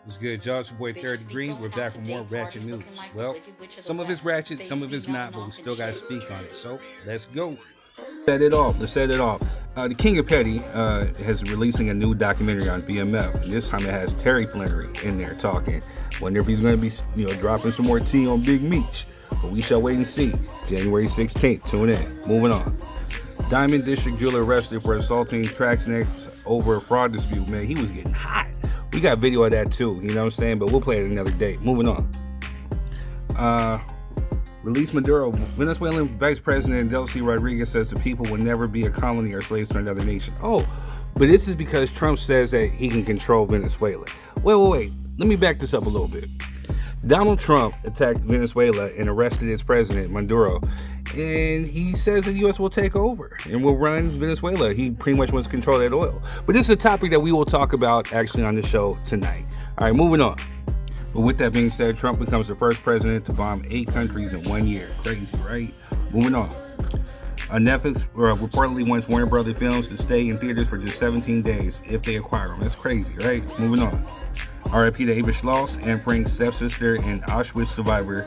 What's good, y'all? It's your boy Third Degree. We're back with more Ratchet Newz. Well, some of it's ratchet, some of it's not, but we still got to speak on it. So let's go. Let's set it off. The King of Petty is releasing a new documentary on BMF. And this time it has Terry Flannery in there talking. Wonder if he's going to be, dropping some more tea on Big Meech. But we shall wait and see. January 16th. Tune in. Moving on. Diamond District jeweler arrested for assaulting Traxnex over a fraud dispute. Man, he was getting hot. We got video of that too, you know what I'm saying? But we'll play it another day. Moving on. Release Maduro. Venezuelan Vice President Delcy Rodriguez says the people will never be a colony or slaves to another nation. Oh, but this is because Trump says that he can control Venezuela. Wait. Let me back this up a little bit. Donald Trump attacked Venezuela and arrested its president, Maduro. And he says the U.S. will take over and will run Venezuela. He pretty much wants to control that oil. But this is a topic that we will talk about actually on the show tonight. All right, moving on. But with that being said, Trump becomes the first president to bomb 8 countries in 1 year. Crazy, right? Moving on. Netflix reportedly wants Warner Brothers films to stay in theaters for just 17 days if they acquire them. That's crazy, right? Moving on. R.I.P. to Ava Schloss, Anne Frank's stepsister and Auschwitz survivor.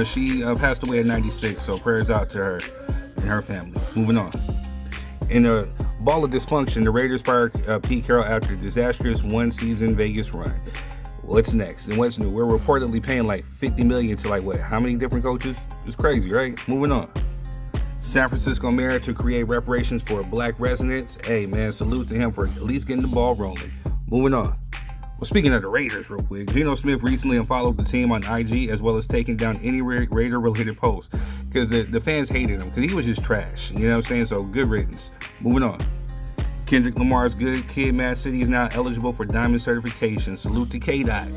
She passed away at 96, so prayers out to her and her family. Moving on. In a ball of dysfunction, the Raiders fired Pete Carroll after a disastrous one-season Vegas run. What's next? And what's new? We're reportedly paying like $50 million to how many different coaches? It's crazy, right? Moving on. San Francisco mayor to create reparations for black residents. Hey, man, salute to him for at least getting the ball rolling. Moving on. Well, speaking of the Raiders real quick, Geno Smith recently unfollowed the team on IG as well as taking down any Raider-related posts because the fans hated him because he was just trash. You know what I'm saying? So good riddance. Moving on. Kendrick Lamar's Good Kid, Mad City is now eligible for Diamond certification. Salute to K-Dot.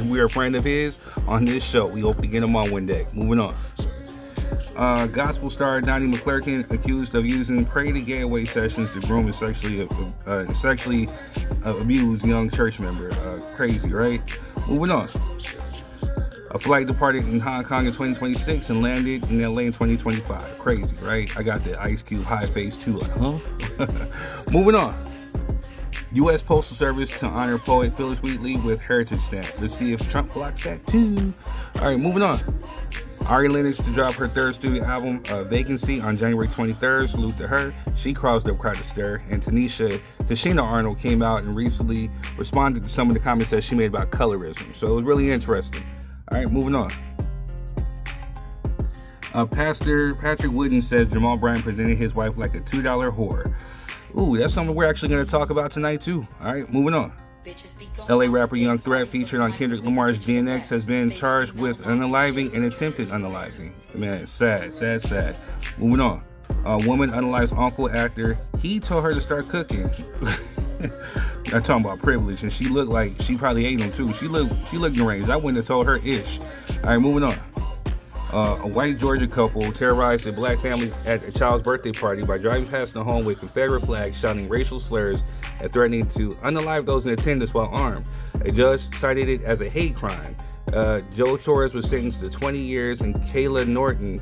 We are a friend of his on this show. We hope to get him on one day. Moving on. Gospel star Donnie McClurkin accused of using pray-to-getaway sessions to groom and sexually abuse young church member. Crazy, right? Moving on. A flight departed in Hong Kong in 2026 and landed in LA in 2025. Crazy, right? I got the Ice Cube high face too. Moving on. U.S. Postal Service to honor poet Phyllis Wheatley with Heritage Stamp. Let's see if Trump blocks that too. All right, moving on. Ari Lennox to drop her third studio album, Vacancy, on January 23rd. Salute to her. She caused up quite a stir. And Tashina Arnold came out and recently responded to some of the comments that she made about colorism. So it was really interesting. All right, moving on. Pastor Patrick Wooden says Jamal Bryant presented his wife like a $2 whore. Ooh, that's something we're actually going to talk about tonight too. All right, moving on. LA rapper Young Threat, featured on Kendrick Lamar's DNX, has been charged with unaliving and attempted unaliving. Man, sad. Moving on. A woman unalives uncle actor. He told her to start cooking. I'm talking about privilege, and she looked like she probably ate him too. She looked deranged. I wouldn't have told her ish. All right, moving on. A white Georgia couple terrorized a black family at a child's birthday party by driving past the home with Confederate flags, shouting racial slurs, and threatening to unalive those in attendance while armed. A judge cited it as a hate crime. Joe Torres was sentenced to 20 years, and Kyla Norton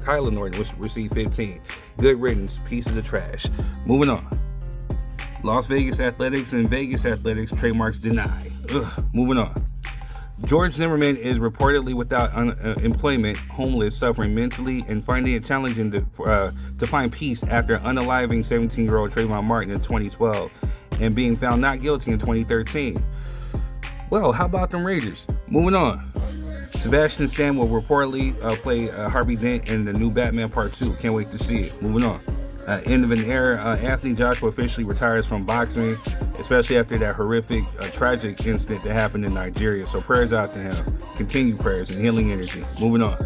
received 15. Good riddance, pieces of trash. Moving on. Las Vegas Athletics and Vegas Athletics trademarks denied. Moving on. George Zimmerman is reportedly without employment, homeless, suffering mentally, and finding it challenging to find peace after unaliving 17-year-old Trayvon Martin in 2012 and being found not guilty in 2013. Well, how about them Raiders? Moving on. Sebastian Stan will reportedly play Harvey Dent in the new Batman Part 2. Can't wait to see it. Moving on. End of an era. Anthony Joshua officially retires from boxing, especially after that horrific, tragic incident that happened in Nigeria. So prayers out to him. Continued prayers and healing energy. Moving on.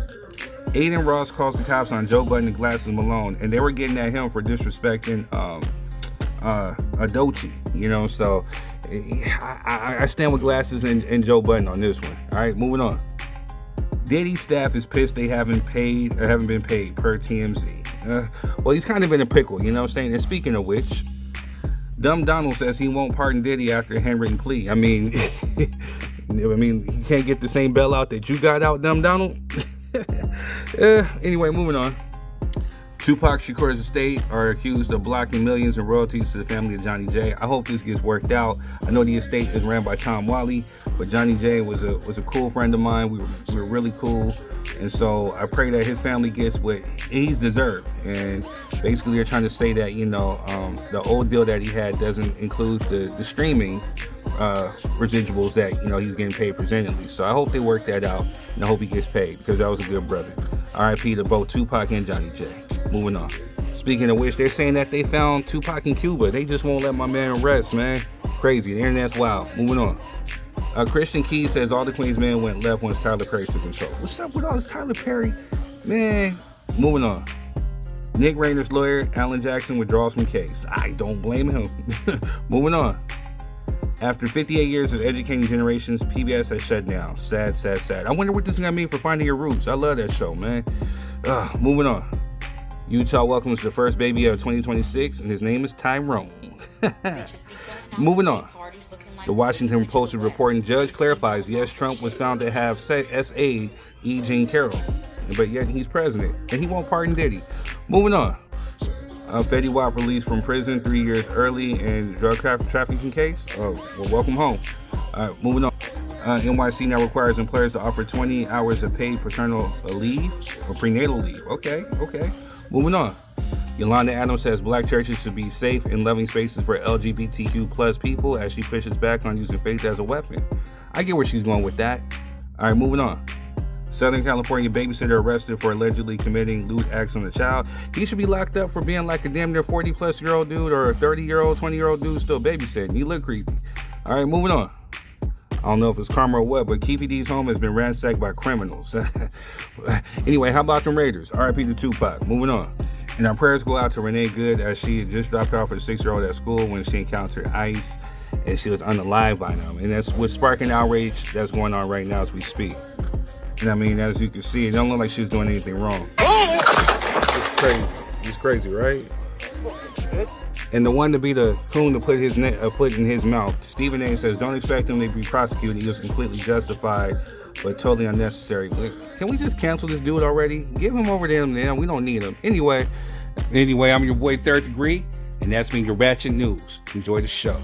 Adin Ross calls the cops on Joe Budden and Glasses Malone, and they were getting at him for disrespecting Adochi. So I stand with Glasses and Joe Budden on this one. All right, moving on. Diddy's staff is pissed they haven't been paid per TMZ. Well, he's kind of in a pickle, you know what I'm saying? And speaking of which, Dumb Donald says he won't pardon Diddy after a handwritten plea. I mean, he can't get the same bailout that you got out, Dumb Donald. Anyway, moving on. Tupac Shakur's estate are accused of blocking millions in royalties to the family of Johnny J. I hope this gets worked out. I know the estate is ran by Tom Wally, But Johnny J was a cool friend of mine. We were really cool, and so I pray that his family gets what he's deserved. And basically, they're trying to say that the old deal that he had doesn't include the streaming residuals that he's getting paid presently. So I hope they work that out, and I hope he gets paid because that was a good brother. R.I.P. to both Tupac and Johnny J. Moving on. Speaking of which, they're saying that they found Tupac in Cuba. They just won't let my man rest, man. Crazy. The internet's wild. Moving on. Christian Key says all the Queens men went left once Tyler Perry took control. What's up with all this Tyler Perry? Man. Moving on. Nick Rayner's lawyer, Alan Jackson, withdraws from case. I don't blame him. Moving on. After 58 years of educating generations, PBS has shut down. Sad, sad, sad. I wonder what this is going to mean for Finding Your Roots. I love that show, man. Moving on. Utah welcomes the first baby of 2026, and his name is Tyrone. Moving on. The Washington Post reporting judge clarifies, yes, Trump was found to have S.A. E. Jean Carroll, but yet he's president, and he won't pardon Diddy. Moving on. Fetty Wap released from prison 3 years early in drug trafficking case. Well, welcome home. Moving on. NYC now requires employers to offer 20 hours of paid paternal leave or prenatal leave. Okay. Moving on. Yolanda Adams says black churches should be safe and loving spaces for LGBTQ plus people as she pushes back on using faith as a weapon. I get where she's going with that. All right, moving on. Southern California babysitter arrested for allegedly committing lewd acts on a child. He should be locked up for being like a damn near 40-plus-year-old dude or a 30-year-old, 20-year-old dude still babysitting. He look creepy. All right, moving on. I don't know if it's karma or what, but Keefe D's home has been ransacked by criminals. Anyway, how about them Raiders? R.I.P. to Tupac. Moving on. And our prayers go out to Renee Good as she had just dropped off her 6-year-old at school when she encountered ICE and she was unalived by them. And that's what's sparking outrage that's going on right now as we speak. And I mean, as you can see, it don't look like she was doing anything wrong. It's crazy. It's crazy, right? And the one to be the coon to put his foot in his mouth. Stephen A. says, don't expect him to be prosecuted. He was completely justified, but totally unnecessary. Can we just cancel this dude already? Give him over to him now. We don't need him. Anyway, I'm your boy Third Degree, and that's been your Ratchet Newz. Enjoy the show.